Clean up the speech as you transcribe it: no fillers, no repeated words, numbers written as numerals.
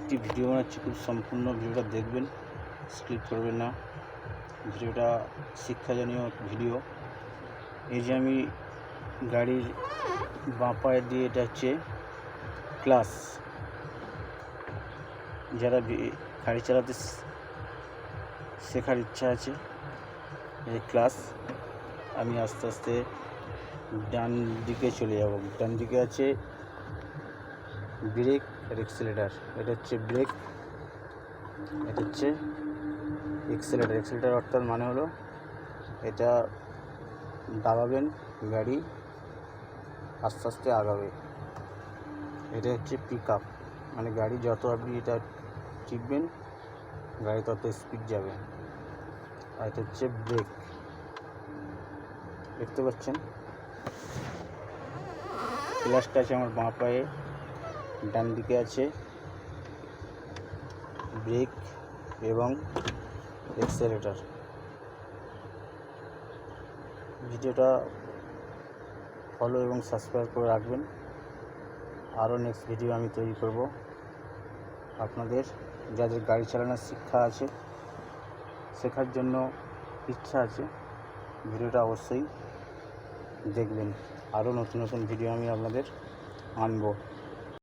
একটি ভিডিও বানাচ্ছি, খুব সম্পূর্ণ ভিডিওটা দেখবেন, স্কিপ করবেন না। ভিডিওটা শিক্ষাজনীয় ভিডিও। এই যে আমি গাড়ির বাঁ পায়ে দিয়ে, এটা হচ্ছে ক্লাস। যারা গাড়ি চালাতে শেখার ইচ্ছা আছে, এই ক্লাস। আমি আস্তে আস্তে ডান দিকে চলে যাব। ডান দিকে আছে ব্রেক আর এক্সেলেটার। এটা হচ্ছে ব্রেক, এটা হচ্ছে এক্সেলেটার। এক্সেলেটার অর্থাৎ মানে হলো এটা দাবাবেন, গাড়ি আস্তে আস্তে আগাবে। এটা হচ্ছে পিক আপ, মানে গাড়ি যত আপনি এটা টিপবেন গাড়ি তত স্পিড যাবে। আর এটা হচ্ছে ব্রেক, দেখতে পাচ্ছেন। ক্লাসটা আছে আমার বাঁ পায়ে, ডান দিকে আছে ব্রেক এবং এক্সেলেটার। ভিডিওটা ফলো এবং সাবস্ক্রাইব করে রাখবেন। আরও নেক্সট ভিডিও আমি তৈরি করব। আপনাদের যাদের গাড়ি চালানোর শিক্ষা আছে, শেখার জন্য ইচ্ছা আছে, ভিডিওটা অবশ্যই দেখবেন। আরও নতুন নতুন ভিডিও আমি আপনাদের আনবো।